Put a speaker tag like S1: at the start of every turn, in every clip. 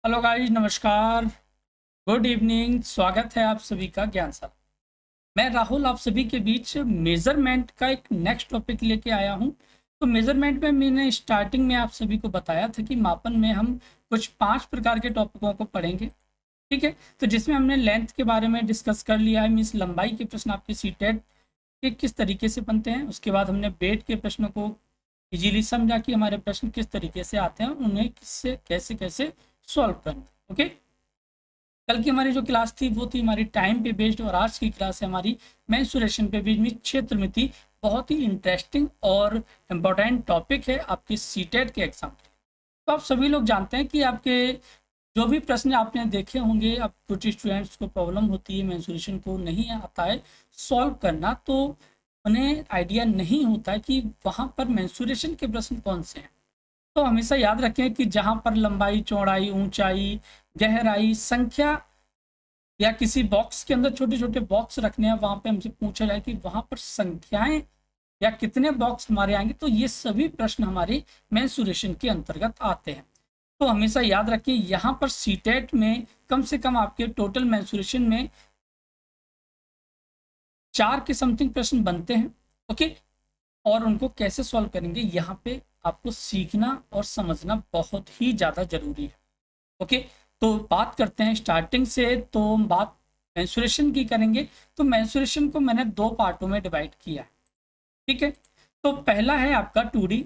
S1: Hello guys, नमस्कार। Good evening. स्वागत है आप सभी का ज्ञान सागर। मैं राहुल आप सभी के बीच मेजरमेंट का एक नेक्स्ट टॉपिक लेके आया हूं। तो मेजरमेंट में मैंने स्टार्टिंग में आप सभी को बताया था कि मापन में हम कुछ 5 प्रकार के टॉपिकों को पढ़ेंगे। ठीक है, तो जिसमें हमने लेंथ के बारे में डिस्कस कर लिया है, मीन्स लंबाई के प्रश्न आपके सीटेट के किस तरीके से बनते हैं। उसके बाद हमने वेट के प्रश्नों को इजीली समझा कि हमारे प्रश्न किस तरीके से आते हैं, उन्हें किससे कैसे कैसे सॉल्व करना है। ओके, कल की हमारी जो क्लास थी वो थी हमारी टाइम पे बेस्ड, और आज की क्लास है हमारी मेंसुरेशन पे बेस्ड, मीन क्षेत्र मिति। बहुत ही इंटरेस्टिंग और इम्पोर्टेंट टॉपिक है आपके सीटेट के एग्जाम के लिए। तो आप सभी लोग जानते हैं कि आपके जो भी प्रश्न आपने देखे होंगे, अब कुछ स्टूडेंट्स को प्रॉब्लम होती है, मेंसुरेशन को नहीं आता है सॉल्व करना, तो उन्हें आइडिया नहीं होता है कि वहाँ पर मेंसुरेशन के प्रश्न कौन से हैं। तो हमेशा याद रखें कि जहां पर लंबाई, चौड़ाई, ऊंचाई, गहराई, संख्या या किसी बॉक्स के अंदर छोटे छोटे बॉक्स रखने हैं, वहां पे हमसे पूछा जाए कि वहां पर संख्याएं या कितने बॉक्स हमारे आएंगे, तो ये सभी प्रश्न हमारे मेंसुरेशन के अंतर्गत आते हैं। तो हमेशा याद रखें, यहाँ पर सीटेट में कम से कम आपके टोटल मेंसुरेशन में 4 के समथिंग प्रश्न बनते हैं। ओके, और उनको कैसे सॉल्व करेंगे, यहाँ पे आपको सीखना और समझना बहुत ही ज़्यादा जरूरी है। ओके, तो बात करते हैं स्टार्टिंग से। तो हम बात मेंसुरेशन की करेंगे। तो मेंसुरेशन को मैंने 2 पार्टों में डिवाइड किया है। ठीक है, तो पहला है आपका 2D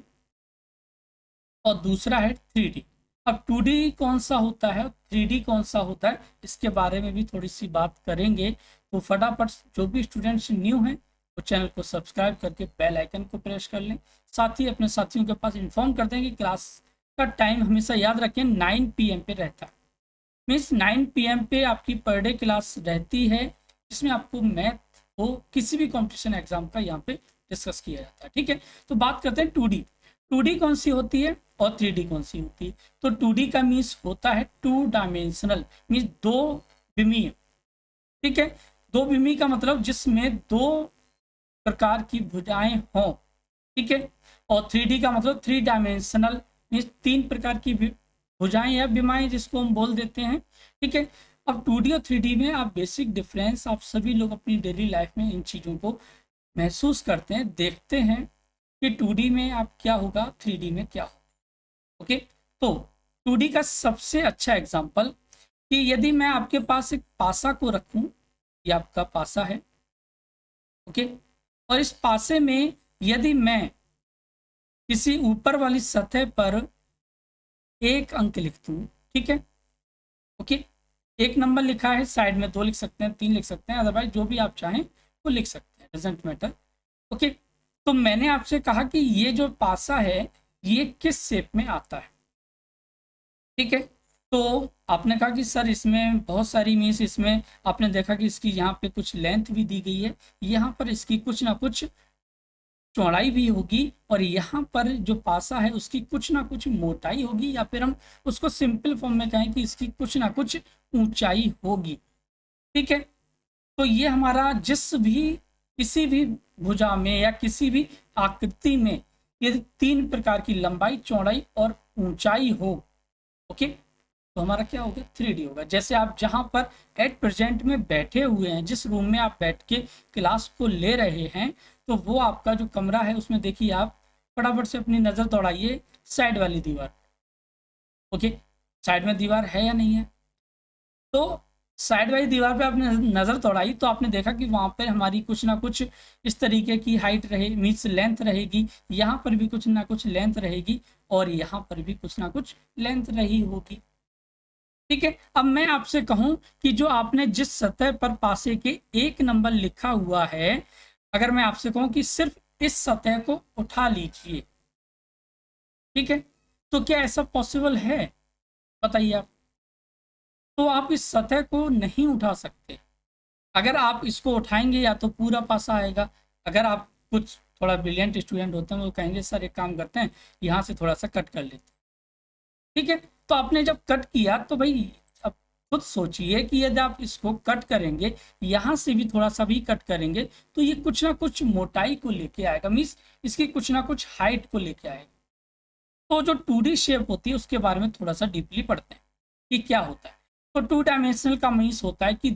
S1: और दूसरा है 3D। अब 2D कौन सा होता है, 3D कौन सा होता है, इसके बारे में भी थोड़ी सी बात करेंगे। तो फटाफट जो भी स्टूडेंट्स न्यू हैं वो चैनल को सब्सक्राइब करके बेल आइकन को प्रेस कर लें। साथ ही अपने साथियों के पास इन्फॉर्म कर दें कि क्लास का टाइम हमेशा याद रखें 9 PM पे रहता है। मीन्स 9 PM पे आपकी पर डे क्लास रहती है, जिसमें आपको मैथ हो किसी भी कॉम्पिटिशन एग्जाम का यहाँ पे डिस्कस किया जाता है। ठीक है, तो बात करते हैं 2D। 2D कौन सी होती है और 3D कौन सी होती है। तो 2D का मीन्स होता है 2 डायमेंशनल, मीन्स 2 विमीय। ठीक है, 2 विमीय का मतलब जिसमें 2 प्रकार की भुजाएं हों। ठीक है, और 3D का मतलब 3 डायमेंशनल, मीन्स 3 प्रकार की भुजाएं या विमाएं जिसको हम बोल देते हैं। ठीक है, अब 2D और 3D में आप बेसिक डिफरेंस आप सभी लोग अपनी डेली लाइफ में इन चीज़ों को महसूस करते हैं, देखते हैं कि 2D में आप क्या होगा, 3D में क्या होगा। ओके, तो 2D का सबसे अच्छा एग्जाम्पल कि यदि मैं आपके पास एक पासा को रखूं, ये आपका पासा है। ओके, और इस पासे में यदि मैं किसी ऊपर वाली सतह पर 1 अंक लिख दूं, ठीक है। ओके, 1 नंबर लिखा है, साइड में 2 लिख सकते हैं, 3 लिख सकते हैं, अदरवाइज जो भी आप चाहें वो लिख सकते हैं, डजेंट मैटर। ओके, तो मैंने आपसे कहा कि ये जो पासा है ये किस शेप में आता है। ठीक है, तो आपने कहा कि सर इसमें बहुत सारी मीन्स, इसमें आपने देखा कि इसकी यहाँ पे कुछ लेंथ भी दी गई है, यहाँ पर इसकी कुछ ना कुछ चौड़ाई भी होगी, और यहाँ पर जो पासा है उसकी कुछ ना कुछ मोटाई होगी, या फिर हम उसको सिंपल फॉर्म में कहें कि इसकी कुछ ना कुछ ऊंचाई होगी। ठीक है, तो ये हमारा जिस भी किसी भी भुजा में या किसी भी आकृति में यदि 3 प्रकार की लंबाई, चौड़ाई और ऊंचाई हो, ओके, तो हमारा क्या होगा, 3D होगा। जैसे आप जहां पर एट प्रेजेंट में बैठे हुए हैं, जिस रूम में आप बैठ के क्लास को ले रहे हैं, तो वो आपका जो कमरा है उसमें देखिए, आप फटाफट से अपनी नज़र दौड़ाइए साइड वाली दीवार। ओके, साइड में दीवार है या नहीं है, तो साइड वाली दीवार पे आपने नज़र दौड़ाई तो आपने देखा कि वहाँ पर हमारी कुछ ना कुछ इस तरीके की हाइट रहे, मीन्स लेंथ रहेगी, यहाँ पर भी कुछ ना कुछ लेंथ रहेगी, और यहाँ पर भी कुछ ना कुछ लेंथ रही होगी। ठीक है, अब मैं आपसे कहूं कि जो आपने जिस सतह पर पासे के 1 नंबर लिखा हुआ है, अगर मैं आपसे कहूं कि सिर्फ इस सतह को उठा लीजिए, ठीक है, तो क्या ऐसा पॉसिबल है, बताइए आप। तो आप इस सतह को नहीं उठा सकते। अगर आप इसको उठाएंगे या तो पूरा पासा आएगा, अगर आप कुछ थोड़ा ब्रिलियंट स्टूडेंट होते हैं वो कहेंगे सर एक काम करते हैं, यहाँ से थोड़ा सा कट कर लेते हैं। ठीक है, तो आपने जब कट किया तो भाई अब खुद सोचिए कि यदि आप इसको कट करेंगे, यहाँ से भी थोड़ा सा भी कट करेंगे, तो ये कुछ ना कुछ मोटाई को लेके आएगा, मीन्स इसकी कुछ ना कुछ हाइट को लेके आएगा। तो जो 2D शेप होती है उसके बारे में थोड़ा सा डीपली पढ़ते हैं। कि क्या होता है। तो टू डायमेंशनल का मीन्स होता है कि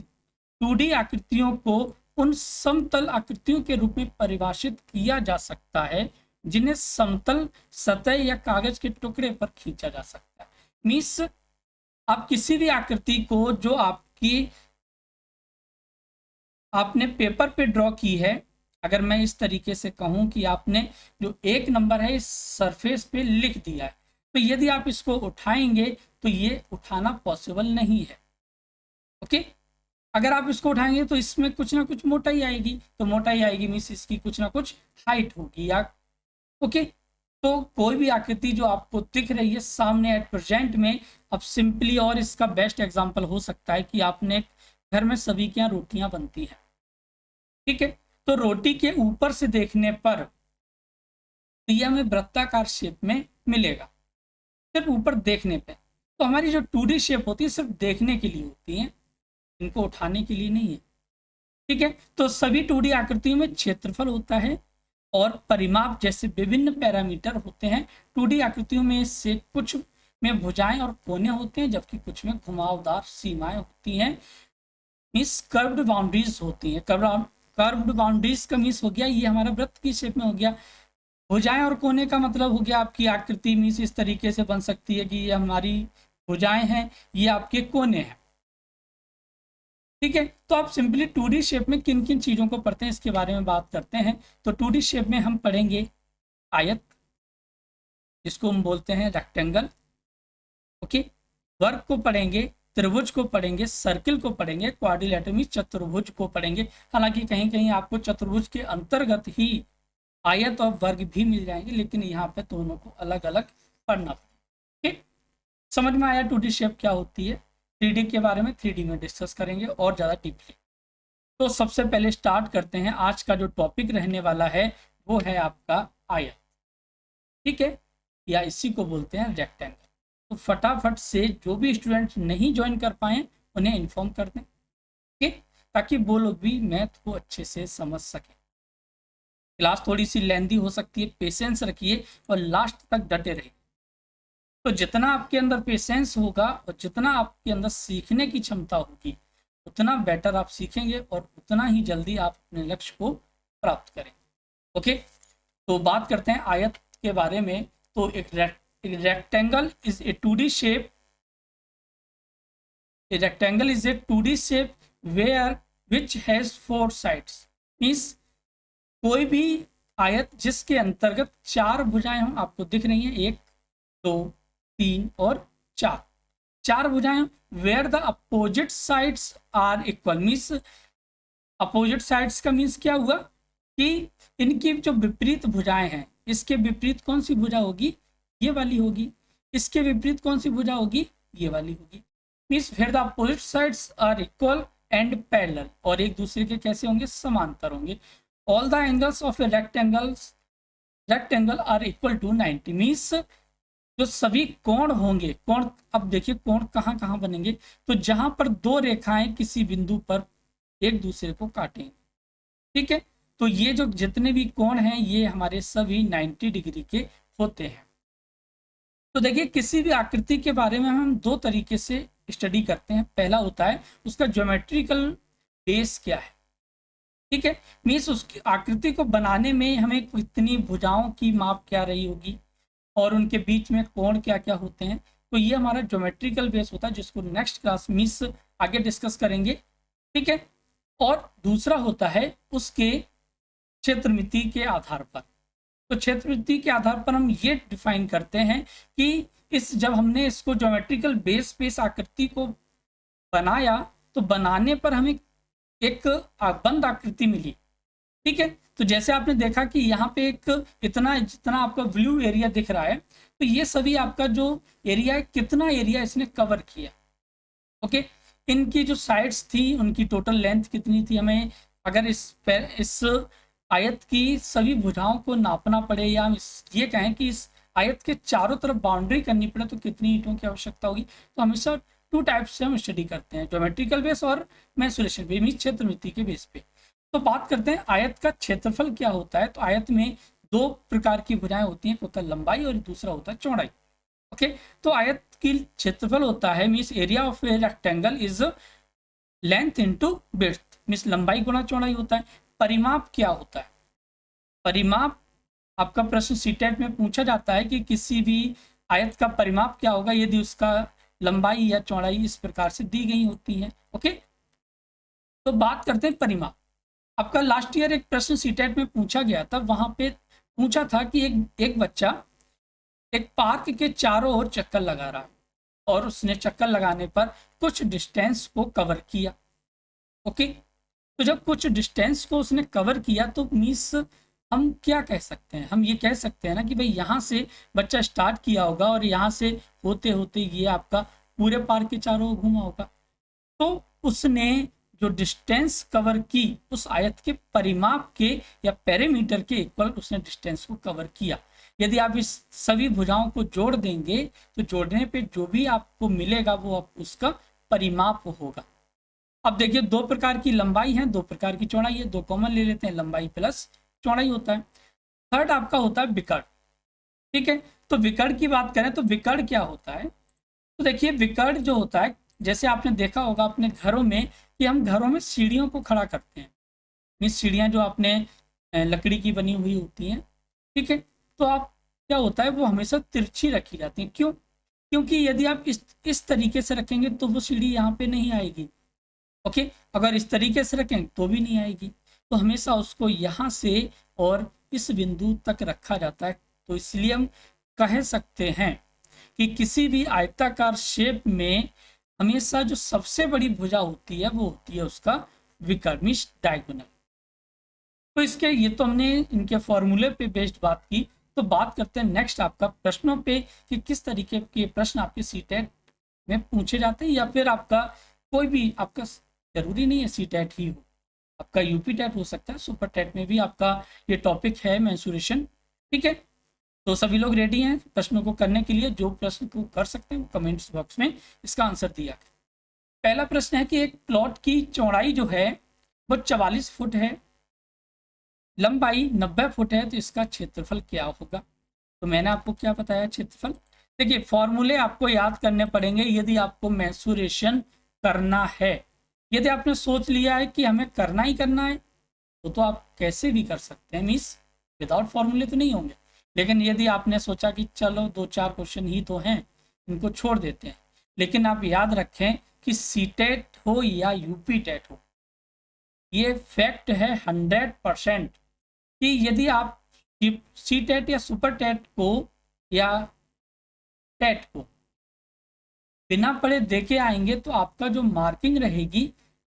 S1: 2D आकृतियों को उन समतल आकृतियों के रूप में परिभाषित किया जा सकता है जिन्हें समतल सतह या कागज के टुकड़े पर खींचा जा सकता है। मीन्स आप किसी भी आकृति को जो आपने पेपर पे ड्रॉ की है, अगर मैं इस तरीके से कहूं कि आपने जो एक नंबर है इस सरफेस पे लिख दिया है, तो यदि आप इसको उठाएंगे तो ये उठाना पॉसिबल नहीं है। ओके, अगर आप इसको उठाएंगे तो इसमें कुछ ना कुछ मोटाई आएगी, तो मोटाई आएगी मीन्स इसकी कुछ ना कुछ हाइट होगी या ओके। तो कोई भी आकृति जो आपको दिख रही है सामने एट प्रेजेंट में, अब सिंपली और इसका बेस्ट एग्जांपल हो सकता है कि आपने घर में सभी के यहाँ रोटियां बनती हैं, ठीक है, तो रोटी के ऊपर से देखने पर तो ये हमें वृत्ताकार शेप में मिलेगा सिर्फ ऊपर देखने पे। तो हमारी जो 2D शेप होती है सिर्फ देखने के लिए होती है, इनको उठाने के लिए नहीं है, ठीक है। तो सभी 2D आकृतियों में क्षेत्रफल होता है और परिमाप जैसे विभिन्न पैरामीटर होते हैं। 2D आकृतियों में से कुछ में भुजाएं और कोने होते हैं जबकि कुछ में घुमावदार सीमाएं होती हैं, मीन्स कर्व्ड बाउंड्रीज होती हैं। कर्व्ड बाउंड्रीज का मीन्स हो गया ये हमारा वृत्त की शेप में हो गया। भुजाएं और कोने का मतलब हो गया आपकी आकृति मीन्स इस तरीके से बन सकती है कि ये हमारी भुजाएं हैं, ये आपके कोने हैं, ठीक है। तो आप सिंपली 2D शेप में किन किन चीजों को पढ़ते हैं इसके बारे में बात करते हैं। तो 2D शेप में हम पढ़ेंगे आयत, जिसको हम बोलते हैं रेक्टेंगल, ओके। वर्ग को पढ़ेंगे, त्रिभुज को पढ़ेंगे, सर्किल को पढ़ेंगे, क्वाड्रिलेटरल मीन्स चतुर्भुज को पढ़ेंगे। हालांकि कहीं कहीं आपको चतुर्भुज के अंतर्गत ही आयत और वर्ग भी मिल जाएंगे, लेकिन यहाँ पे दोनों को अलग अलग पढ़ना पड़ेगा, ठीक। समझ में आया 2D शेप क्या होती है। 3D के बारे में 3D में डिस्कस करेंगे और ज़्यादा डीपली। तो सबसे पहले स्टार्ट करते हैं। आज का जो टॉपिक रहने वाला है वो है आपका आयत, ठीक है, या इसी को बोलते हैं रेक्टेंगल। तो फटाफट से जो भी स्टूडेंट नहीं ज्वाइन कर पाए उन्हें इन्फॉर्म कर दें, ठीक, ताकि वो लोग भी मैथ को अच्छे से समझ सकें। क्लास थोड़ी सी लेंदी हो सकती है, पेशेंस रखिए और लास्ट तक डटे रहिए। तो जितना आपके अंदर पेशेंस होगा और जितना आपके अंदर सीखने की क्षमता होगी उतना बेटर आप सीखेंगे और उतना ही जल्दी आप अपने लक्ष्य को प्राप्त करेंगे, ओके। तो बात करते हैं आयत के बारे में। तो एक rectangle is a 2D shape, a rectangle is a 2D shape where which has 4 sides, means कोई भी आयत जिसके अंतर्गत 4 भुजाएं हों, आपको दिख रही हैं 1 2 3 और 4 भुजाएं, where the opposite sides are equal, means opposite sides का मीन्स क्या हुआ कि इनकी जो विपरीत भुजाएं हैं, इसके विपरीत कौन सी भुजा होगी, ये वाली होगी, इसके विपरीत कौन सी भुजा होगी, ये वाली होगी। मीन्स फिर the opposite sides are equal and parallel, और एक दूसरे के कैसे होंगे, समांतर होंगे। All the angles of a rectangle are equal to 90, means जो सभी कोण होंगे, कोण अब देखिए कोण कहाँ कहाँ बनेंगे, तो जहां पर 2 रेखाएं किसी बिंदु पर एक दूसरे को काटेंगे, ठीक है। तो ये जो जितने भी कोण हैं ये हमारे सभी 90 डिग्री के होते हैं। तो देखिए किसी भी आकृति के बारे में हम 2 तरीके से स्टडी करते हैं। पहला होता है उसका ज्योमेट्रिकल बेस क्या है, ठीक है, मीन्स उसकी आकृति को बनाने में हमें कितनी भुजाओं की माप क्या रही होगी और उनके बीच में कोण क्या क्या होते हैं। तो ये हमारा ज्योमेट्रिकल बेस होता है, जिसको नेक्स्ट क्लास मीन्स आगे डिस्कस करेंगे, ठीक है। और दूसरा होता है उसके क्षेत्रमिति के आधार पर। तो क्षेत्रमिति के आधार पर हम ये डिफाइन करते हैं कि जब हमने इसको ज्योमेट्रिकल बेस पे इस आकृति को बनाया तो बनाने पर हमें एक बंद आकृति मिली, ठीक है। तो जैसे आपने देखा कि यहाँ पे एक इतना जितना आपका ब्लू एरिया दिख रहा है, तो ये सभी आपका जो एरिया है, कितना एरिया इसने कवर किया, ओके। इनकी जो साइड्स थी उनकी टोटल लेंथ कितनी थी, हमें अगर इस आयत की सभी भुजाओं को नापना पड़े या हम ये कहें कि इस आयत के चारों तरफ बाउंड्री करनी पड़े तो कितनी ईंटों की आवश्यकता होगी। तो हमेशा 2 टाइप से हम स्टडी करते हैं, ज्योमेट्रिकल बेस और मेंसुरेशन बेस, मींस क्षेत्रमिति के बेस पे। तो बात करते हैं आयत का क्षेत्रफल क्या होता है। तो आयत में 2 प्रकार की भुजाएं होती हैं, एक होता है लंबाई और दूसरा होता है चौड़ाई, ओके, तो आयत की क्षेत्रफल होता है means area of a rectangle is length into width, means लंबाई गुणा चौड़ाई होता है। परिमाप क्या होता है? परिमाप आपका प्रश्न सीटेट में पूछा जाता है कि किसी भी आयत का परिमाप क्या होगा यदि उसका लंबाई या चौड़ाई इस प्रकार से दी गई होती है। ओके, तो बात करते हैं परिमाप। आपका लास्ट ईयर एक प्रश्न सीटेट में पूछा गया था, वहां पे पूछा था कि एक बच्चा एक पार्क के चारों ओर चक्कर लगा रहा है और उसने चक्कर लगाने पर कुछ डिस्टेंस को कवर किया। ओके, तो जब कुछ डिस्टेंस को उसने कवर किया तो मीन्स हम क्या कह सकते हैं? हम ये कह सकते हैं ना कि भाई यहाँ से बच्चा स्टार्ट किया होगा और यहाँ से होते होते ये आपका पूरे पार्क के चारों ओर घूमा होगा। तो उसने जो डिस्टेंस कवर की उस आयत के परिमाप के या पेरीमीटर के इक्वल उसने डिस्टेंस को कवर किया। यदि आप इस सभी भुजाओं को जोड़ देंगे तो जोड़ने पे जो भी आपको मिलेगा वो उसका परिमाप होगा। अब देखिए, दो प्रकार की लंबाई है, दो प्रकार की चौड़ाई है, दो कॉमन ले लेते हैं, लंबाई प्लस चौड़ाई होता है। थर्ड आपका होता है विकर्ण। ठीक है, तो विकर्ण की बात करें तो विकर्ण क्या होता है? तो देखिए, विकर्ण जो होता है, जैसे आपने देखा होगा अपने घरों में कि हम घरों में सीढ़ियों को खड़ा करते हैं, ये सीढ़ियाँ जो आपने लकड़ी की बनी हुई होती हैं। ठीक है, तो आप क्या होता है वो हमेशा तिरछी रखी जाती है। क्यों? क्योंकि यदि आप इस तरीके से रखेंगे तो वो सीढ़ी यहाँ पे नहीं आएगी। ओके, अगर इस तरीके से रखें तो भी नहीं आएगी। तो हमेशा उसको यहाँ से और इस बिंदु तक रखा जाता है। तो इसलिए हम कह सकते हैं कि किसी भी आयताकार शेप में हमेशा जो सबसे बड़ी भुजा होती है वो होती है उसका विकर्ण मीन्स डायगोनल। तो इसके ये तो हमने इनके फॉर्मूले पे बेस्ड बात की। तो बात करते हैं नेक्स्ट आपका प्रश्नों पे कि किस तरीके के प्रश्न आपके सीटेट में पूछे जाते हैं, या फिर आपका कोई भी आपका जरूरी नहीं है सीटेट ही हो, आपका यूपी टेट हो सकता है, सुपर टेट में भी आपका ये टॉपिक है मेंसुरेशन। ठीक है, तो सभी लोग रेडी हैं प्रश्नों को करने के लिए? जो प्रश्न को कर सकते हैं कमेंट्स बॉक्स में इसका आंसर दिया। पहला प्रश्न है कि एक प्लॉट की चौड़ाई जो है वो 44 फुट है, लंबाई 90 फुट है, तो इसका क्षेत्रफल क्या होगा? तो मैंने आपको क्या बताया क्षेत्रफल? देखिए, फॉर्मूले आपको याद करने पड़ेंगे यदि आपको मेंसुरेशन करना है। यदि आपने सोच लिया है कि हमें करना ही करना है तो आप कैसे भी कर सकते हैं, मीन्स विदाउट फॉर्मूले तो नहीं होंगे। लेकिन यदि आपने सोचा कि चलो दो चार क्वेश्चन ही तो हैं, इनको छोड़ देते हैं, लेकिन आप याद रखें कि सीटेट हो या यूपी टेट हो, ये फैक्ट है 100% कि यदि आप सीटेट या सुपर टेट को या टेट को बिना पढ़े देके आएंगे तो आपका जो मार्किंग रहेगी,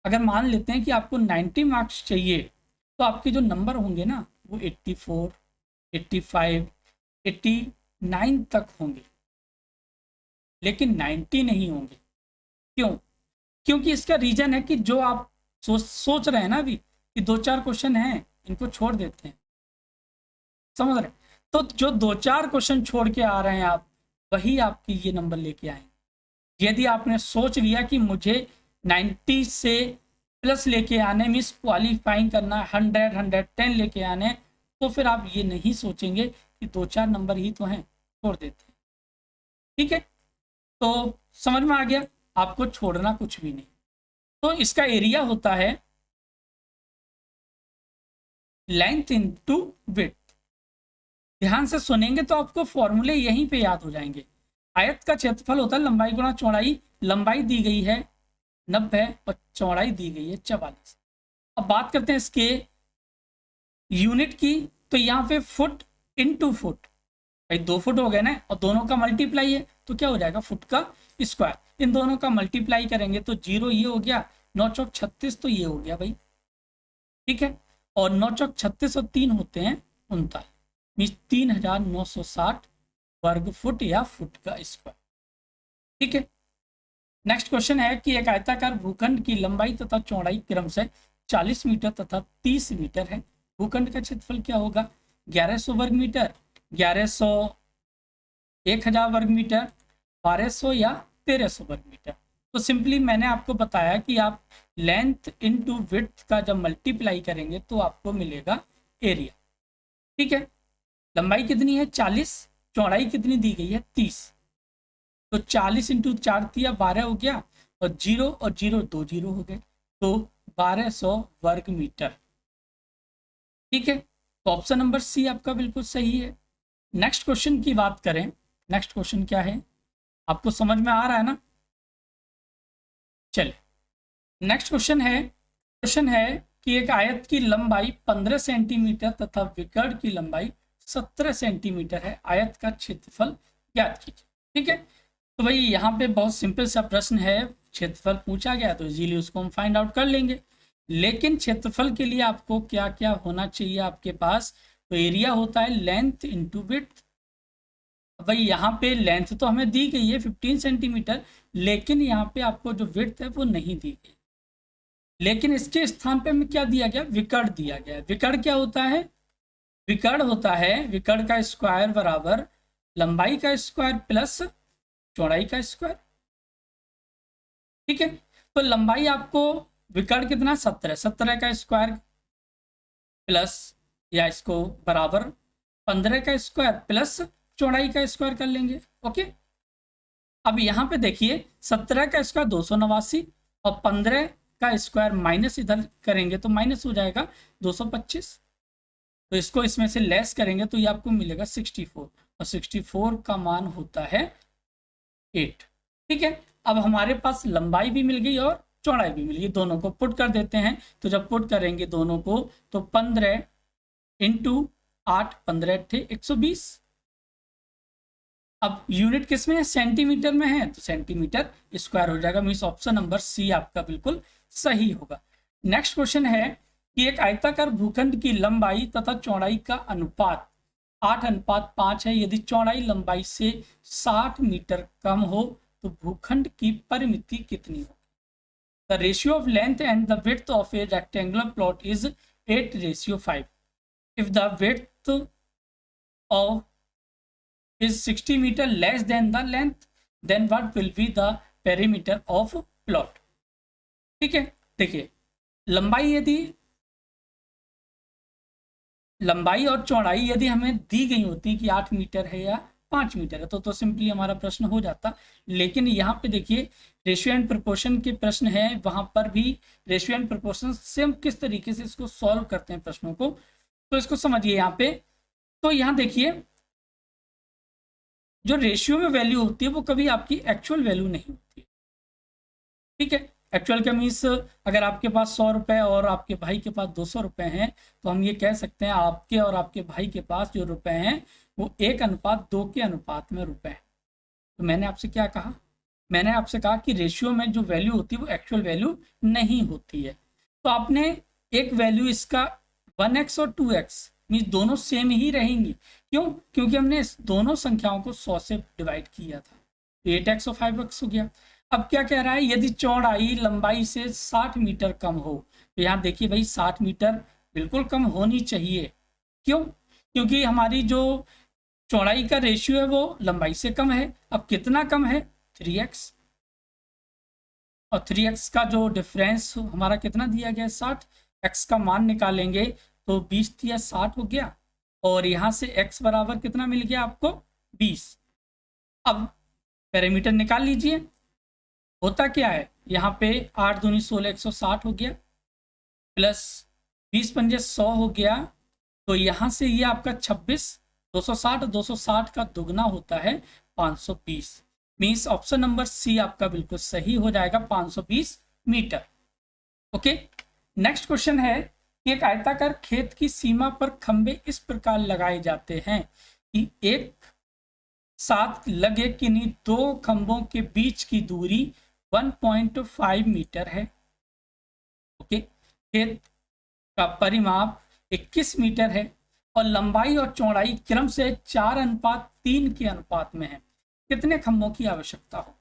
S1: अगर मान लेते हैं कि आपको 90 मार्क्स चाहिए तो आपके जो नंबर होंगे ना वो 84, 85, 89 तक होंगे, लेकिन 90 नहीं होंगे। क्यों? क्योंकि इसका रीजन है कि जो आप सोच रहे हैं ना अभी कि दो चार क्वेश्चन हैं इनको छोड़ देते हैं, समझ रहे हैं? तो जो दो चार क्वेश्चन छोड़ के आ रहे हैं आप, वही आपके ये नंबर लेके आएंगे। यदि आपने सोच लिया कि मुझे 90 से प्लस लेके आने मीन्स क्वालिफाइंग करना, 100, 110 लेके आने, तो फिर आप ये नहीं सोचेंगे कि दो चार नंबर ही तो हैं, छोड़ देते हैं। ठीक है, तो समझ में आ गया, आपको छोड़ना कुछ भी नहीं। तो इसका एरिया होता है लेंथ इनटू विड्थ। ध्यान से सुनेंगे तो आपको फॉर्मूले यहीं पे याद हो जाएंगे। आयत का क्षेत्रफल होता है लंबाई गुणा चौड़ाई। लंबाई दी गई है 90 और चौड़ाई दी गई है 44। अब बात करते हैं इसके यूनिट की, तो यहाँ पे फुट इनटू फुट, भाई 2 फुट हो गए ना, और दोनों का मल्टीप्लाई है तो क्या हो जाएगा फुट का स्क्वायर। इन दोनों का मल्टीप्लाई करेंगे तो 0 ये हो गया, 9 चौक 36 तो ये हो गया भाई। ठीक है, और 9 चौक 36 और 3 होते हैं 39, मीन्स 3960 वर्ग फुट या फुट का स्क्वायर। ठीक है, नेक्स्ट क्वेश्चन है कि एक आयताकार भूखंड की लंबाई तथा चौड़ाई क्रमशः 40 मीटर तथा 30 मीटर है। भूखंड का क्षेत्रफल क्या होगा? 1100 वर्ग मीटर, 1100, 1000 वर्ग मीटर, 1200 या 1300 वर्ग मीटर। तो सिंपली मैंने आपको बताया कि आप लेंथ इनटू विड्थ का जब मल्टीप्लाई करेंगे तो आपको मिलेगा एरिया। ठीक है, लंबाई कितनी है 40, चौड़ाई कितनी दी गई है 30, तो 40 इंटू 4 हो गया, और 0 और 0 2 0 हो गए, तो 1200 वर्ग मीटर। ठीक है, तो ऑप्शन नंबर सी आपका बिल्कुल सही है। नेक्स्ट क्वेश्चन की बात करें, नेक्स्ट क्वेश्चन क्या है, आपको समझ में आ रहा है ना? चलिए नेक्स्ट क्वेश्चन है कि एक आयत की लंबाई 15 सेंटीमीटर तथा विकर्ण की लंबाई 17 सेंटीमीटर है, आयत का क्षेत्रफल ज्ञात कीजिए। ठीक है, तो भाई यहाँ पे बहुत सिंपल सा प्रश्न है, क्षेत्रफल पूछा गया तो इजीली उसको हम फाइंड आउट कर लेंगे। लेकिन क्षेत्रफल के लिए आपको क्या क्या होना चाहिए आपके पास, तो एरिया होता है लेंथ इंटू विड्थ। भाई यहाँ पे लेंथ तो हमें दी गई है 15 सेंटीमीटर, लेकिन यहाँ पे आपको जो विड्थ है वो नहीं दी गई, लेकिन इसके स्थान पे हमें क्या दिया गया, विकर्ण दिया गया है। विकर्ण क्या होता है, विकर्ण होता है विकर्ण का स्क्वायर बराबर लंबाई का स्क्वायर प्लस चौड़ाई का स्क्वायर। ठीक है, तो लंबाई आपको विकर्ण कितना 17, 17 का स्क्वायर प्लस या इसको बराबर 15 का स्क्वायर प्लस चौड़ाई का स्क्वायर कर लेंगे। ओके, अब यहाँ पे देखिए 17 का स्क्वायर 289 और 15 का स्क्वायर माइनस इधर करेंगे तो माइनस हो जाएगा 225, तो इसको इसमें से लेस करेंगे तो ये आपको मिलेगा 64, और 64 का मान होता है 8। ठीक है, अब हमारे पास लंबाई भी मिल गई और चौड़ाई भी मिल गई, दोनों को पुट कर देते हैं। तो जब पुट करेंगे दोनों को तो 15 इंटू 8, 15 थे 120। अब यूनिट किस में है, सेंटीमीटर में है, तो सेंटीमीटर स्क्वायर हो जाएगा। मीन्स ऑप्शन नंबर सी आपका बिल्कुल सही होगा। नेक्स्ट क्वेश्चन है कि एक आयताकार भूखंड की लंबाई तथा चौड़ाई का अनुपात 8:5 है। यदि चौड़ाई लंबाई से 60 मीटर कम हो तो भूखंड की परिमिति कितनी हो? The ratio of length and the width of A rectangular plot is 8:5। If the width of is 60 meter less than the length, then what will be the perimeter of plot? ठीक है, देखिए लंबाई और चौड़ाई यदि हमें दी गई होती कि 8 मीटर है या 5 मीटर है तो सिंपली हमारा प्रश्न हो जाता। लेकिन यहाँ पे देखिए रेशियो एंड प्रोपोर्शन के प्रश्न है, वहां पर भी रेशियो एंड प्रोपोर्शन से हम किस तरीके से इसको सॉल्व करते हैं प्रश्नों को, तो इसको समझिए यहाँ पे। तो यहाँ देखिए जो रेशियो में वैल्यू होती है वो कभी आपकी एक्चुअल वैल्यू नहीं होती है। ठीक है, एक्चुअल का मीन्स अगर आपके पास 100 रुपए और आपके भाई के पास 200 रुपए हैं तो हम ये कह सकते हैं आपके और आपके भाई के पास जो रुपए हैं वो 1:2 के अनुपात में रुपए हैं। तो मैंने आपसे क्या कहा, मैंने आपसे कहा कि रेशियो में जो वैल्यू होती है वो एक्चुअल वैल्यू नहीं होती है। तो आपने एक वैल्यू इसका 1x और 2x मीन्स दोनों सेम ही रहेंगी। क्यों? क्योंकि हमने इस दोनों संख्याओं को 100 से डिवाइड किया था, 8x और 5x हो गया। अब क्या कह रहा है, यदि चौड़ाई लंबाई से 60 मीटर कम हो, तो यहाँ देखिए भाई 60 मीटर बिल्कुल कम होनी चाहिए। क्यों? क्योंकि हमारी जो चौड़ाई का रेशियो है वो लंबाई से कम है। अब कितना कम है, 3x, और 3x का जो डिफरेंस हमारा कितना दिया गया है 60, x का मान निकालेंगे तो 20 या 60 हो गया, और यहाँ से x बराबर कितना मिल गया आपको 20। अब पैरामीटर निकाल लीजिए, होता क्या है यहाँ पे 8 दूनी 16 160 हो गया प्लस 20 पंजे 100 हो गया, तो यहाँ से ये आपका 26, 260 का दुगना होता है 520। मीन्स ऑप्शन नंबर सी आपका बिल्कुल सही हो जाएगा, 520 मीटर। ओके, नेक्स्ट क्वेश्चन है कि एक आयताकार खेत की सीमा पर खंबे इस प्रकार लगाए जाते हैं कि एक साथ लगे किन्हीं दो खंभों के बीच की दूरी 1.5 मीटर है। ओके, खेत का परिमाप 21 मीटर है और लंबाई और चौड़ाई क्रम से 4:3 के अनुपात में है। कितने खंभों की आवश्यकता हो?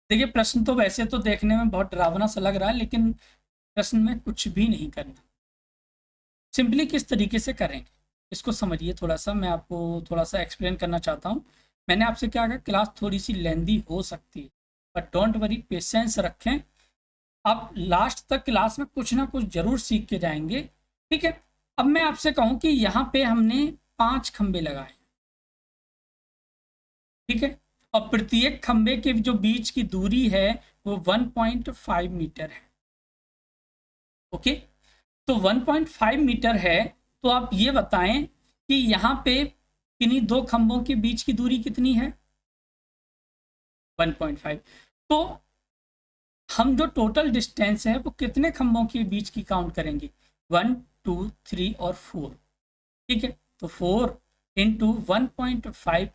S1: देखिए प्रश्न तो वैसे तो देखने में बहुत डरावना सा लग रहा है, लेकिन प्रश्न में कुछ भी नहीं करना, सिंपली किस तरीके से करेंगे इसको समझिए। थोड़ा सा मैं आपको थोड़ा सा एक्सप्लेन करना चाहता हूँ। मैंने आपसे क्या कहा, क्लास थोड़ी सी लेंदी हो सकती है, बट डोंट वरी, पेशेंस रखें। आप लास्ट तक क्लास में कुछ ना कुछ जरूर सीख के जाएंगे। ठीक है, अब मैं आपसे कहूँ कि यहाँ पे हमने 5 खंबे लगाए, ठीक है, और प्रत्येक खंबे के जो बीच की दूरी है वो 1.5 मीटर है। ओके, तो 1.5 मीटर है। तो आप ये बताएं कि यहाँ पे किन्हीं दो खंभों के बीच की दूरी कितनी है? 1.5। तो हम जो टोटल डिस्टेंस है वो कितने खंभों के बीच की काउंट करेंगे? 1, 2, 3 और 4। ठीक है, तो 4 इंटू 1.5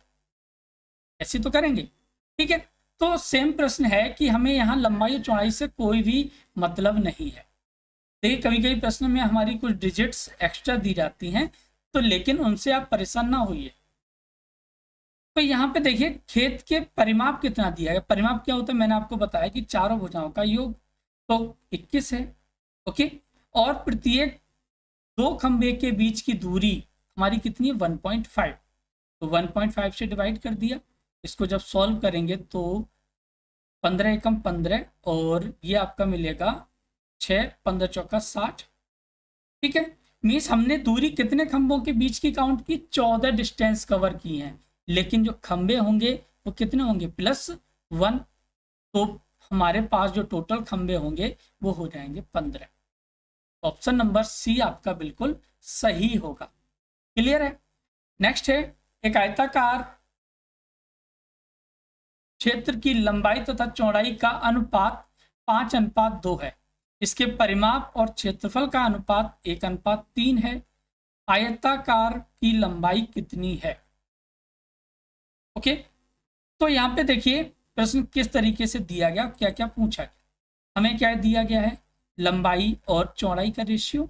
S1: ऐसे तो करेंगे। ठीक है, तो सेम प्रश्न है कि हमें यहाँ लंबाई और चौड़ाई से कोई भी मतलब नहीं है। देखिए कभी कभी प्रश्न में हमारी कुछ डिजिट्स एक्स्ट्रा दी जाती हैं, तो लेकिन उनसे आप परेशान ना होइए। तो यहाँ पे देखिए खेत के परिमाप कितना दिया है। परिमाप क्या होता है मैंने आपको बताया कि चारों भुजाओं का योग, तो 21 है। ओके, और प्रत्येक दो खंबे के बीच की दूरी हमारी कितनी है? 1.5। तो 1.5 से डिवाइड कर दिया। इसको जब सॉल्व करेंगे तो 15 एकम 15 और ये आपका मिलेगा 6, 15 चौका 60। ठीक है, मीन्स हमने दूरी कितने खंभों के बीच की काउंट की? 14 डिस्टेंस कवर की हैं, लेकिन जो खंबे होंगे वो कितने होंगे? +1। तो हमारे पास जो टोटल खंबे होंगे वो हो जाएंगे 15। ऑप्शन नंबर सी आपका बिल्कुल सही होगा। क्लियर है? नेक्स्ट है, एक आयताकार क्षेत्र की लंबाई तथा चौड़ाई का अनुपात 5:2 है। इसके परिमाप और क्षेत्रफल का अनुपात 1:3 है। आयताकार की लंबाई कितनी है? ओके, तो यहाँ पे देखिए प्रश्न किस तरीके से दिया गया, क्या क्या पूछा गया। हमें क्या दिया गया है? लंबाई और चौड़ाई का रेशियो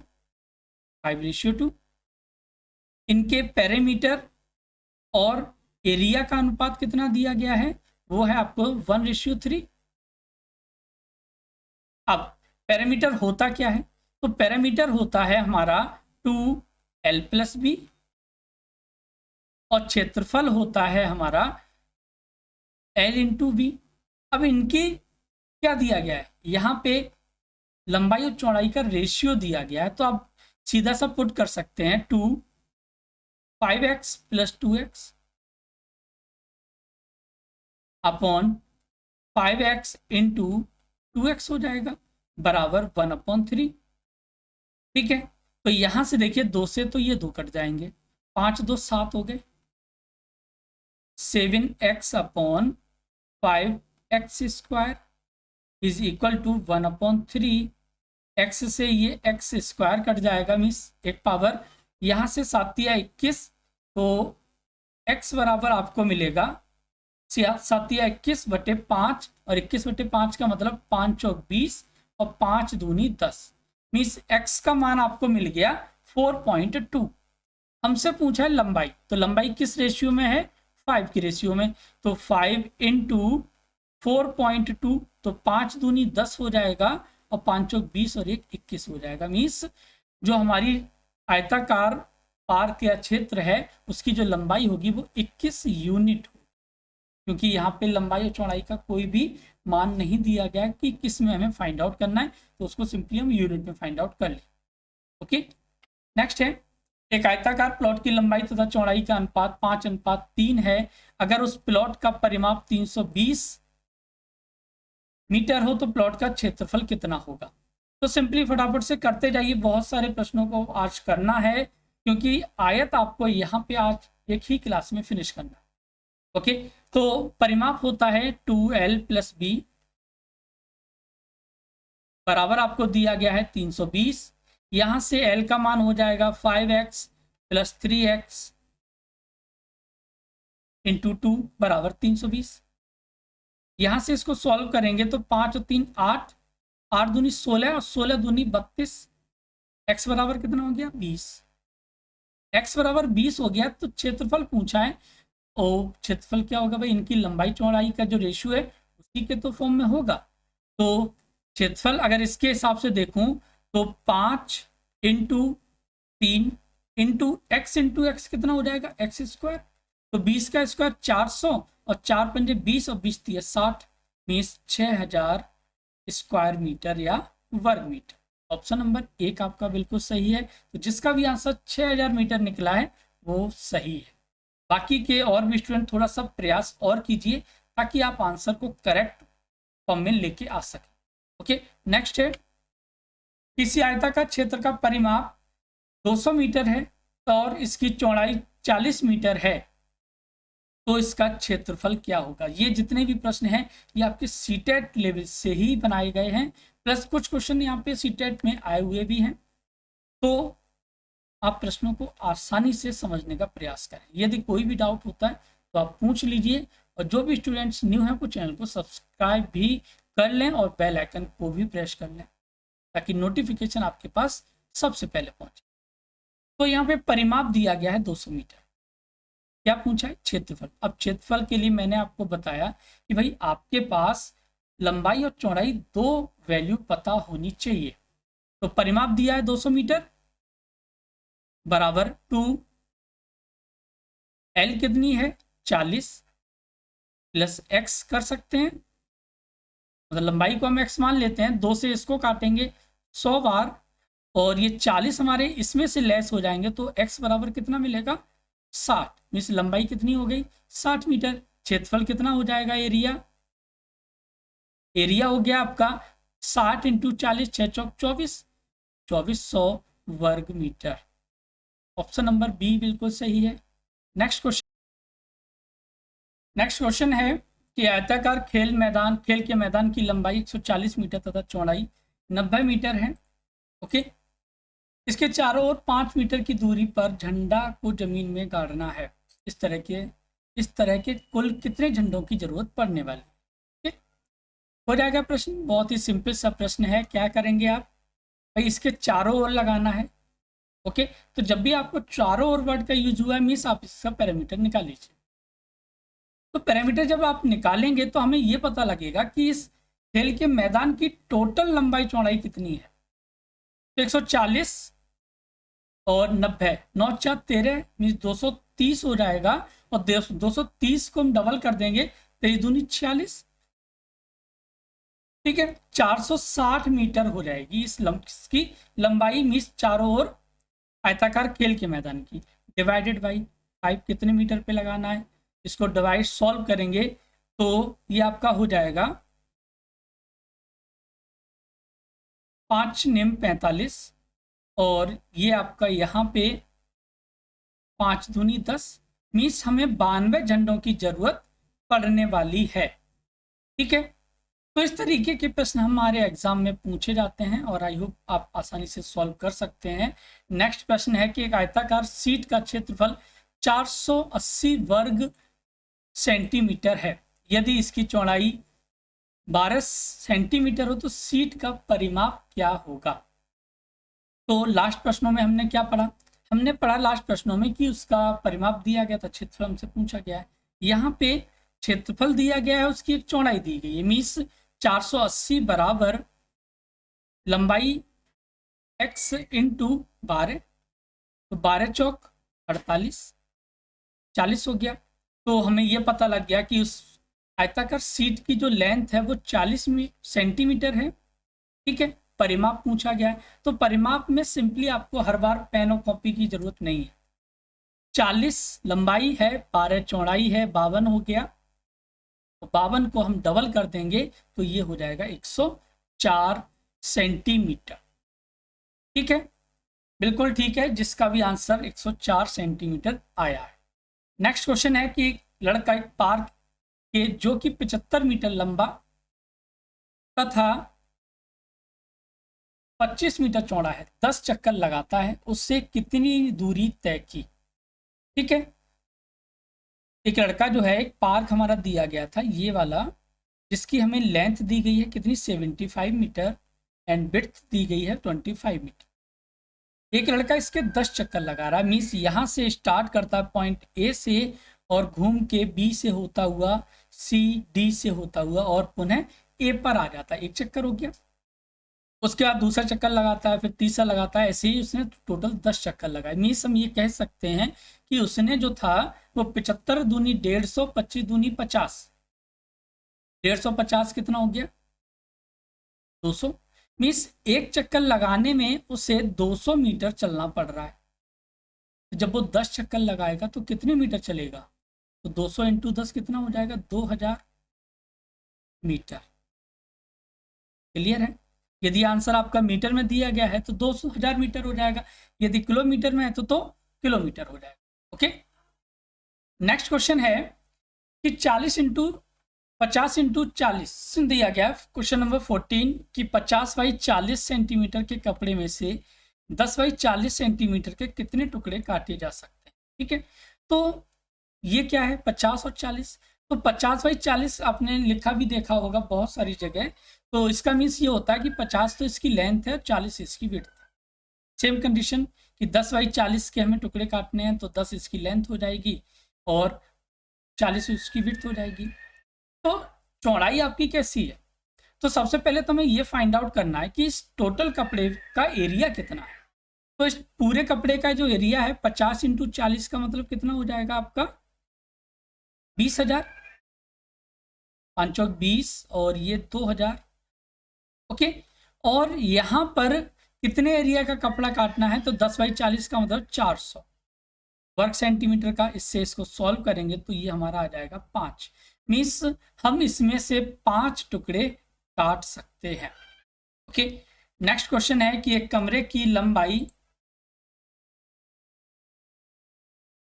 S1: 5:2। इनके पेरीमीटर और एरिया का अनुपात कितना दिया गया है? वो है आपको 1:3। अब पैरामीटर होता क्या है? तो पैरामीटर होता है हमारा 2l+b और क्षेत्रफल होता है हमारा l×b। अब इनकी क्या दिया गया है? यहाँ पे लंबाई और चौड़ाई का रेशियो दिया गया है, तो आप सीधा सा पुट कर सकते हैं 5x + 2x upon 5x into 2x हो जाएगा बराबर 1/3। ठीक है, तो यहां से देखिए 2 से तो ये 2 कट जाएंगे, 5 2 7 हो गए। 7x upon 5x² is equal to 1/3। x से ये x² कट जाएगा, मीन्स एक पावर यहाँ से 7 या 21, तो x बराबर आपको मिलेगा 7 या 21/5 और 21/5 का मतलब 5 चौक 20 और 5 दूनी 10। मीन्स x का मान आपको मिल गया 4.2। हमसे पूछा है लंबाई, तो लंबाई किस रेशियो में है? 5 की रेशियो में। तो 5 इंटू 4.2, तो 5 दूनी 10 हो जाएगा और 5 चौक 20 और 1 21 हो जाएगा। मीन्स जो हमारी आयताकार पार्क या क्षेत्र है उसकी जो लंबाई होगी वो 21 यूनिट होगी, क्योंकि यहाँ पे लंबाई और चौड़ाई का कोई भी मान नहीं दिया गया कि किस में हमें फाइंड आउट करना है, तो उसको सिंपली हम यूनिट में फाइंड आउट कर लें। ओके, नेक्स्ट है, एक आयताकार प्लॉट की लंबाई तथा चौड़ाई का अनुपात 5:3 है। अगर उस प्लॉट का परिमाप 320 मीटर हो तो प्लॉट का क्षेत्रफल कितना होगा? तो सिंपली फटाफट से करते जाइए, बहुत सारे प्रश्नों को आज करना है, क्योंकि आयत आपको यहाँ पे आज एक ही क्लास में फिनिश करना है। ओके, तो परिमाप होता है 2l+b बराबर आपको दिया गया है 320। यहां से l का मान हो जाएगा 5x + 3x इंटू 2 बराबर 320। यहां से इसको सॉल्व करेंगे तो 5 और 3 8, 8 दूनी 16 और 16 दूनी 32। x बराबर कितना हो गया? 20। x बराबर 20 हो गया, तो क्षेत्रफल पूछा है। और क्षेत्रफल क्या होगा भाई? इनकी लंबाई चौड़ाई का जो रेशियो है उसी के तो फॉर्म में होगा। तो क्षेत्रफल अगर इसके हिसाब से देखूं तो 5 इंटू 3 इंटू x कितना हो जाएगा? x²। तो 20 का स्क्वायर 400 और 4 पंजे 20 और 20 3 60, मीन्स 6000 स्क्वायर मीटर या वर्ग मीटर। ऑप्शन नंबर 1 आपका बिल्कुल सही है। तो जिसका भी आंसर 6000 मीटर निकला है वो सही है। बाकी के और भी स्टूडेंट थोड़ा सा प्रयास और कीजिए, ताकि आप आंसर को करेक्ट फॉर्म में लेके आ सकें। ओके, नेक्स्ट है, किसी आयताकार क्षेत्र का परिमाप 200 मीटर है और इसकी चौड़ाई 40 मीटर है, तो इसका क्षेत्रफल क्या होगा। ये जितने भी प्रश्न हैं ये आपके सीटेट लेवल से ही बनाए गए हैं, प्लस कुछ क्वेश्चन यहाँ पे सीटेट में आए हुए भी हैं, तो आप प्रश्नों को आसानी से समझने का प्रयास करें। यदि कोई भी डाउट होता है तो आप पूछ लीजिए, और जो भी स्टूडेंट्स न्यू हैं वो चैनल को सब्सक्राइब भी कर लें और बेल आइकन को भी प्रेस कर लें ताकि नोटिफिकेशन आपके पास सबसे पहले पहुंचे। तो यहाँ पे परिमाप दिया गया है 200 मीटर, क्या पूछा है, क्षेत्रफल। अब क्षेत्रफल के लिए मैंने आपको बताया कि भाई आपके पास लंबाई और चौड़ाई दो वैल्यू पता होनी चाहिए। तो परिमाप दिया है 200 मीटर बराबर 2, L कितनी है 40 प्लस x कर सकते हैं, मतलब लंबाई को हम x मान लेते हैं, 2 से इसको काटेंगे 100 बार और ये 40 हमारे इसमें से लेस हो जाएंगे, तो x बराबर कितना मिलेगा 60, मीन्स लंबाई कितनी हो गई 60 मीटर। क्षेत्रफल कितना हो जाएगा, एरिया हो गया आपका 60 इंटू 40, 6 चौक 24, 2400 वर्ग मीटर। ऑप्शन नंबर बी बिल्कुल सही है। नेक्स्ट क्वेश्चन है कि आयताकार खेल के मैदान की लंबाई 140 मीटर तथा चौड़ाई 90 मीटर है। ओके, इसके चारों ओर 5 मीटर की दूरी पर झंडा को जमीन में गाड़ना है। इस तरह के कुल कितने झंडों की जरूरत पड़ने वाली है। हो जाएगा प्रश्न, बहुत ही सिंपल सा प्रश्न है। क्या करेंगे आप, भाई इसके चारों ओर लगाना है। ओके, तो जब भी आपको चारों ओर वर्ड का यूज हुआ है मीन्स आप इसका पैरामीटर निकाल लीजिए। तो पैरामीटर जब आप निकालेंगे तो हमें ये पता लगेगा कि इस खेल के मैदान की टोटल लंबाई चौड़ाई कितनी है। तो 140 और 90, 9 4 13 मीन्स 230 हो जाएगा, और 230 को हम डबल कर देंगे, 23 दूनी 46, ठीक है, 460 मीटर हो जाएगी इसकी लंबाई, मीन्स चारों ओर आयताकार खेल के मैदान की। डिवाइडेड बाई 5 कितने मीटर पे लगाना है, इसको डिवाइड सॉल्व करेंगे तो ये आपका हो जाएगा 5 निम 45, और ये आपका यहाँ पे 5 दूनी 10, मीन्स हमें 92 झंडों की जरूरत पड़ने वाली है। ठीक है, तो इस तरीके के प्रश्न हमारे एग्जाम में पूछे जाते हैं और आई होप आप आसानी से सॉल्व कर सकते हैं। नेक्स्ट प्रश्न है कि एक आयताकार सीट का क्षेत्रफल 480 वर्ग सेंटीमीटर है, यदि इसकी चौड़ाई 12 सेंटीमीटर हो तो सीट का परिमाप क्या होगा। तो लास्ट प्रश्नों में हमने क्या पढ़ा, हमने पढ़ा लास्ट प्रश्नों में कि उसका परिमाप दिया गया था, क्षेत्रफल हमसे पूछा गया है। यहाँ पे क्षेत्रफल दिया गया है, उसकी एक चौड़ाई दी गई है, मीन्स 480 बराबर लंबाई x इंटू 12, तो 12 चौक 48, 40 हो गया। तो हमें यह पता लग गया कि उस आयताकार सीट की जो लेंथ है वो 40 सेंटीमीटर है। ठीक है, परिमाप पूछा गया है, तो परिमाप में सिंपली आपको हर बार पेन और कॉपी की जरूरत नहीं है। 40 लंबाई है, 12 चौड़ाई है, 52 हो गया, तो 52 को हम डबल कर देंगे तो ये हो जाएगा 104 सेंटीमीटर। ठीक है, बिल्कुल ठीक है, जिसका भी आंसर 104 सेंटीमीटर आया है। नेक्स्ट क्वेश्चन है कि लड़का एक पार्क के जो कि 75 मीटर लंबा तथा 25 मीटर चौड़ा है 10 चक्कर लगाता है, उससे कितनी दूरी तय की। ठीक है, एक लड़का जो है, एक पार्क हमारा दिया गया था ये वाला, जिसकी हमें लेंथ दी गई है कितनी 75 मीटर एंड विड्थ दी गई है 25 मीटर। एक लड़का इसके 10 चक्कर लगा रहा है, मीन्स यहाँ से स्टार्ट करता है पॉइंट ए से और घूम के बी से होता हुआ सी डी से होता हुआ और पुनः ए पर आ जाता है, एक चक्कर हो गया। उसके बाद दूसरा चक्कर लगाता है, फिर तीसरा लगाता है, ऐसे ही उसने टोटल 10 चक्कर लगाए। मीन्स हम ये कह सकते हैं कि उसने जो था वो 75 दूनी 150, 25 दूनी 50, 150 कितना हो गया 200। मीन्स एक चक्कर लगाने में उसे 200 मीटर चलना पड़ रहा है। जब वो 10 चक्कर लगाएगा तो कितने मीटर चलेगा, तो 200 इंटू 10 कितना हो जाएगा 2000 मीटर। क्लियर है? यदि आंसर आपका मीटर में दिया गया है तो 200,000 मीटर हो जाएगा, यदि किलोमीटर में है तो किलोमीटर हो जाएगा। ओके, नेक्स्ट क्वेश्चन है कि 40 इंटू 50 इंटू 40 दिया गया क्वेश्चन नंबर 14 कि 50 बाई 40 सेंटीमीटर के कपड़े में से 10 बाई 40 सेंटीमीटर के कितने टुकड़े काटे जा सकते हैं। ठीक है, तो ये क्या है 50 और 40, तो 50 बाई 40 आपने लिखा भी देखा होगा बहुत सारी जगह, तो इसका मीन्स ये होता है कि 50 तो इसकी लेंथ है और 40 इसकी विड्थ है। सेम कंडीशन कि 10 बाई 40 के हमें टुकड़े काटने हैं तो 10 इसकी लेंथ हो जाएगी और 40 उसकी विड्थ हो जाएगी। तो चौड़ाई आपकी कैसी है, तो सबसे पहले तो हमें ये फाइंड आउट करना है कि इस टोटल कपड़े का एरिया कितना है। तो इस पूरे कपड़े का जो एरिया है 50 इंटू 40 का मतलब कितना हो जाएगा आपका 20,000, 5 और 20 और ये 2,000। ओके, और यहाँ पर कितने एरिया का कपड़ा काटना है, तो 10 बाई 40 का मतलब 400 वर्ग सेंटीमीटर का। इससे इसको सॉल्व करेंगे तो ये हमारा आ जाएगा 5, मीन्स हम इसमें से 5 टुकड़े काट सकते हैं। ओके, नेक्स्ट क्वेश्चन है कि एक कमरे की लंबाई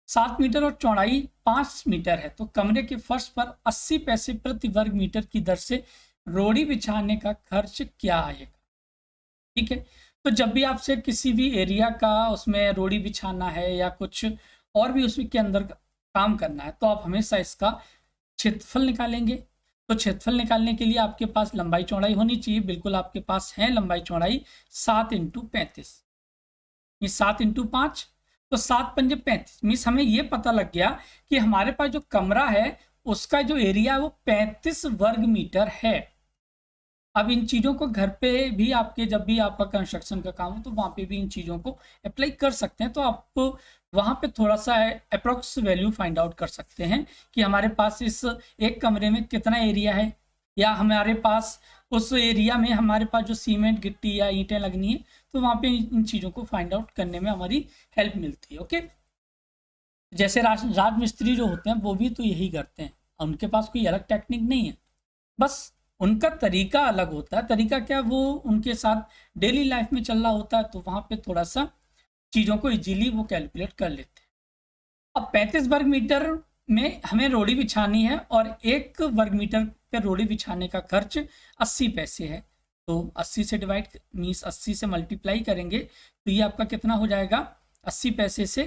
S1: 7 मीटर और चौड़ाई 5 मीटर है, तो कमरे के फर्श पर 80 पैसे प्रति वर्ग मीटर की दर से रोड़ी बिछाने का खर्च क्या आएगा। ठीक है, तो जब भी आपसे किसी भी एरिया का उसमें रोड़ी बिछाना है या कुछ और भी उसमें के अंदर काम करना है तो आप हमेशा इसका क्षेत्रफल निकालेंगे। तो क्षेत्रफल निकालने के लिए आपके पास लंबाई चौड़ाई होनी चाहिए, बिल्कुल आपके पास है लंबाई चौड़ाई 7 इंटू 35, ये 7 इंटू 5, तो 7 पंजे 35, मीन्स हमें ये पता लग गया कि हमारे पास जो कमरा है उसका जो एरिया है वो 35 वर्ग मीटर है। अब इन चीज़ों को घर पे भी आपके जब भी आपका कंस्ट्रक्शन का काम हो तो वहाँ पे भी इन चीज़ों को अप्लाई कर सकते हैं, तो आप वहाँ पे थोड़ा सा अप्रोक्स वैल्यू फाइंड आउट कर सकते हैं कि हमारे पास इस एक कमरे में कितना एरिया है, या हमारे पास उस एरिया में हमारे पास जो सीमेंट गिट्टी या ईंटें लगनी है, तो वहाँ पे इन चीज़ों को फाइंड आउट करने में हमारी हेल्प मिलती है। ओके, जैसे राजमिस्त्री जो होते हैं वो भी तो यही करते हैं, उनके पास कोई अलग टेक्निक नहीं है, बस उनका तरीका अलग होता है। तरीका क्या, वो उनके साथ डेली लाइफ में चल रहा होता है, तो वहाँ पे थोड़ा सा चीज़ों को इजीली वो कैलकुलेट कर लेते हैं। अब 35 वर्ग मीटर में हमें रोड़ी बिछानी है और 1 वर्ग मीटर पे रोड़ी बिछाने का खर्च 80 पैसे है, तो 80 से डिवाइड मीन्स 80 से मल्टीप्लाई करेंगे तो ये आपका कितना हो जाएगा 80 पैसे से,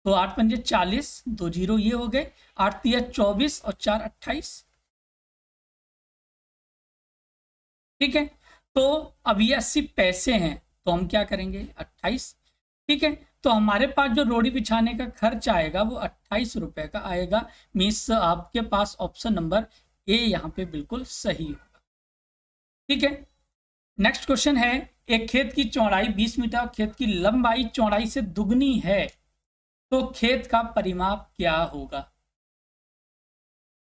S1: तो 8 पंजे 40, 2 जीरो ये हो गए, 8 तिया 24 और 4 28। ठीक है, तो अब ये 80 पैसे हैं तो हम क्या करेंगे 28। ठीक है, तो हमारे पास जो रोड़ी बिछाने का खर्च आएगा वो 28 रुपए का आएगा, मीन्स आपके पास ऑप्शन नंबर ए यहाँ पे बिल्कुल सही होगा। ठीक है, नेक्स्ट क्वेश्चन है एक खेत की चौड़ाई 20 मीटर और खेत की लंबाई चौड़ाई से दुगनी है, तो खेत का परिमाप क्या होगा।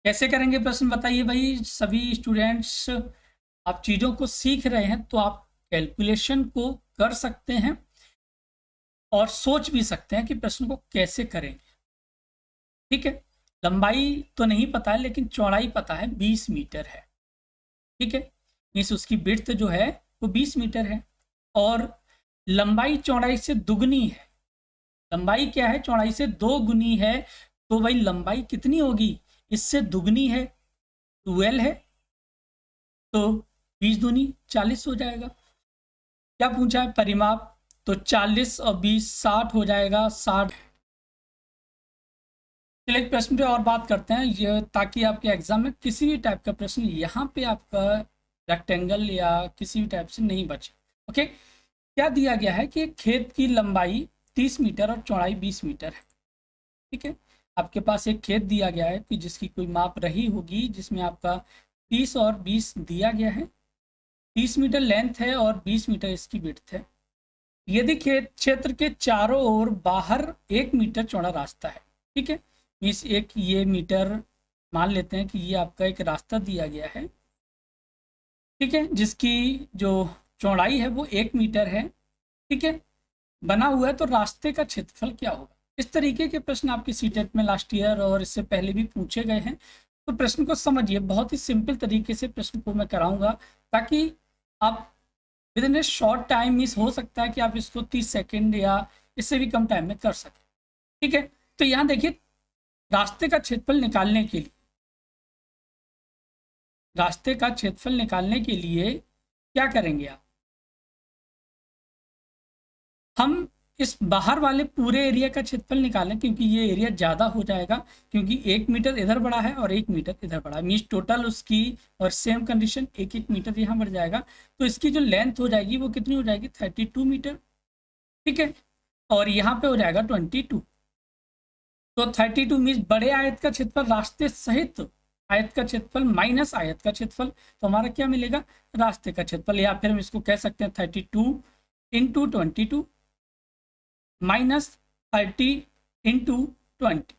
S1: कैसे करेंगे प्रश्न बताइए भाई। सभी स्टूडेंट्स आप चीज़ों को सीख रहे हैं तो आप कैलकुलेशन को कर सकते हैं और सोच भी सकते हैं कि प्रश्न को कैसे करेंगे। ठीक है, लंबाई तो नहीं पता है लेकिन चौड़ाई पता है 20 मीटर है। ठीक है, मीन्स उसकी विड्थ जो है वो 20 मीटर है और लंबाई चौड़ाई से दुगनी है। लंबाई क्या है, चौड़ाई से 2 गुनी है, तो भाई लंबाई कितनी होगी, इससे दुगनी है 12 है, तो 20 दूनी 40 हो जाएगा। क्या पूछा है परिमाप, तो 40 और 20 60 हो जाएगा 60। चलिए एक प्रश्न पे और बात करते हैं ये, ताकि आपके एग्जाम में किसी भी टाइप का प्रश्न यहाँ पे आपका रेक्टेंगल या किसी भी टाइप से नहीं बचे। ओके, क्या दिया गया है कि खेत की लंबाई 30 मीटर और चौड़ाई 20 मीटर है। ठीक है, आपके पास एक खेत दिया गया है कि जिसकी कोई माप रही होगी जिसमें आपका 30 और 20 दिया गया है, 30 मीटर लेंथ है और 20 मीटर इसकी विड्थ है। यदि खेत क्षेत्र के चारों ओर बाहर 1 मीटर चौड़ा रास्ता है, ठीक है, इस एक ये मीटर मान लेते हैं कि ये आपका एक रास्ता दिया गया है, ठीक है, जिसकी जो चौड़ाई है वो 1 मीटर है। ठीक है, बना हुआ है, तो रास्ते का क्षेत्रफल क्या होगा। इस तरीके के प्रश्न आपके सीटेट में लास्ट ईयर और इससे पहले भी पूछे गए हैं, तो प्रश्न को समझिए, बहुत ही सिंपल तरीके से प्रश्न को मैं कराऊंगा ताकि आप with in A short time miss हो सकता है कि आप इसको 30 सेकेंड या इससे भी कम टाइम में कर सकें। ठीक है, तो यहाँ देखिए, रास्ते का क्षेत्रफल निकालने के लिए, रास्ते का क्षेत्रफल निकालने के लिए क्या करेंगे आप, हम इस बाहर वाले पूरे एरिया का क्षेत्रफल निकालें, क्योंकि ये एरिया ज़्यादा हो जाएगा, क्योंकि 1 मीटर इधर बड़ा है और 1 मीटर इधर बड़ा है, मीन्स टोटल उसकी और सेम कंडीशन 1-1 मीटर यहाँ बढ़ जाएगा। तो इसकी जो लेंथ हो जाएगी वो कितनी हो जाएगी, 32 मीटर। ठीक है, और यहाँ पे हो जाएगा 22। तो 32 मीन्स बड़े आयत का क्षेत्रफल रास्ते सहित आयत का क्षेत्रफल माइनस आयत का क्षेत्रफल, तो हमारा क्या मिलेगा, रास्ते का क्षेत्रफल। या फिर हम इसको कह सकते हैं 32 इंटू 22 माइनस 30 इंटू 20।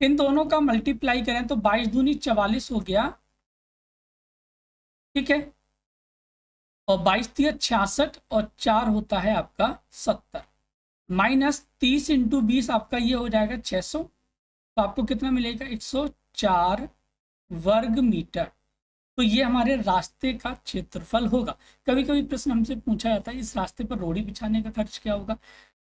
S1: इन दोनों का मल्टीप्लाई करें तो 22 दूनी 44 हो गया। ठीक है, और 22 तिया 66 और 4 होता है आपका 70, माइनस 30 इंटू 20 आपका ये हो जाएगा 600। तो आपको कितना मिलेगा, 104 वर्ग मीटर। तो ये हमारे रास्ते का क्षेत्रफल होगा। कभी कभी प्रश्न हमसे पूछा जाता है इस रास्ते पर रोड़ी बिछाने का खर्च क्या होगा,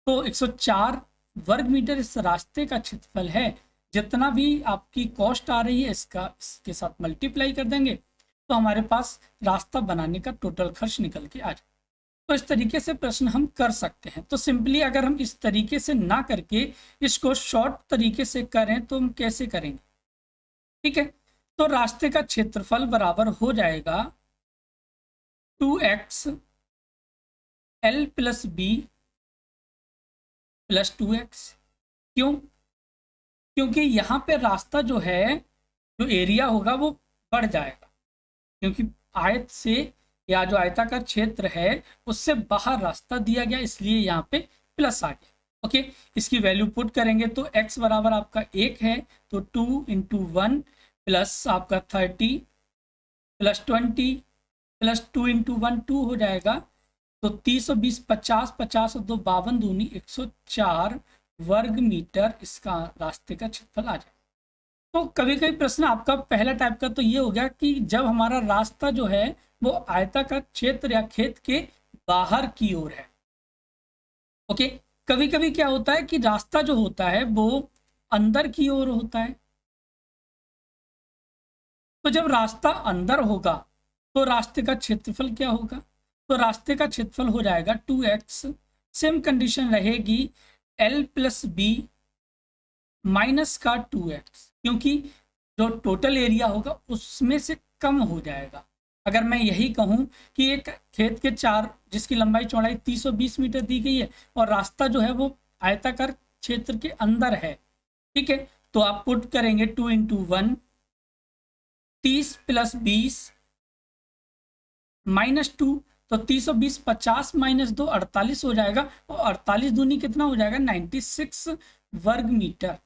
S1: तो 104 वर्ग मीटर इस रास्ते का क्षेत्रफल है। जितना भी आपकी कॉस्ट आ रही है इसके साथ मल्टीप्लाई कर देंगे तो हमारे पास रास्ता बनाने का टोटल खर्च निकल के आ जाए। तो इस तरीके से प्रश्न हम कर सकते हैं। तो सिंपली अगर हम इस तरीके से ना करके इसको शॉर्ट तरीके से करें तो हम कैसे करेंगे। ठीक है, तो रास्ते का क्षेत्रफल बराबर हो जाएगा 2x L plus B plus 2x। क्यों, क्योंकि यहाँ पे रास्ता जो है, जो एरिया होगा वो बढ़ जाएगा, क्योंकि आयत से या जो आयताकार क्षेत्र है उससे बाहर रास्ता दिया गया, इसलिए यहाँ पे प्लस आ गया। ओके, इसकी वैल्यू पुट करेंगे तो x बराबर आपका 1 है, तो 2 इंटू 1 प्लस आपका 30 प्लस 20 प्लस 2 इंटू 1 2 हो जाएगा। तो 320 50 50 और 2 52 दूनी 104 वर्ग मीटर इसका रास्ते का क्षेत्रफल आ जाए। तो कभी कभी प्रश्न आपका पहला टाइप का तो ये हो गया कि जब हमारा रास्ता जो है वो आयताकार क्षेत्र या खेत के बाहर की ओर है। ओके, कभी कभी क्या होता है कि रास्ता जो होता है वो अंदर की ओर होता है। तो जब रास्ता अंदर होगा तो रास्ते का क्षेत्रफल क्या होगा, तो रास्ते का क्षेत्रफल हो जाएगा 2x। सेम कंडीशन रहेगी L प्लस बी माइनस का 2x, क्योंकि जो टोटल एरिया होगा उसमें से कम हो जाएगा। अगर मैं यही कहूं कि एक खेत के चार जिसकी लंबाई चौड़ाई 320 मीटर दी गई है और रास्ता जो है वो आयताकार क्षेत्र के अंदर है। ठीक है, तो आप पुट करेंगे 2 इंटू 1 30 प्लस 20 माइनस 2, तो 320 50 माइनस 2 48 हो जाएगा, और 48 दूनी कितना हो जाएगा 96 वर्ग मीटर।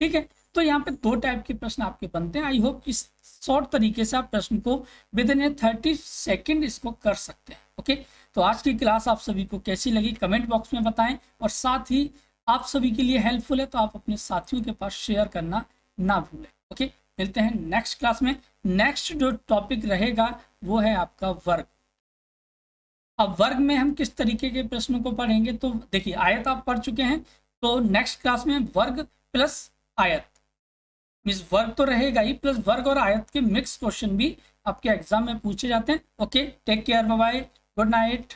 S1: ठीक है, तो यहाँ पे दो टाइप के प्रश्न आपके बनते हैं। आई होप इस शॉर्ट तरीके से आप प्रश्न को विद इन 30 सेकेंड इसको कर सकते हैं। ओके, तो आज की क्लास आप सभी को कैसी लगी कमेंट बॉक्स में बताएं, और साथ ही आप सभी के लिए हेल्पफुल है तो आप अपने साथियों के पास शेयर करना ना भूलें। ओके, मिलते हैं नेक्स्ट क्लास में। नेक्स्ट जो टॉपिक रहेगा वो है आपका वर्ग। अब वर्ग में हम किस तरीके के प्रश्नों को पढ़ेंगे, तो देखिए आयत आप पढ़ चुके हैं, तो नेक्स्ट क्लास में वर्ग प्लस आयत, मीन्स वर्ग तो रहेगा ही, प्लस वर्ग और आयत के मिक्स क्वेश्चन भी आपके एग्जाम में पूछे जाते हैं। Okay, take care, bye bye, good night.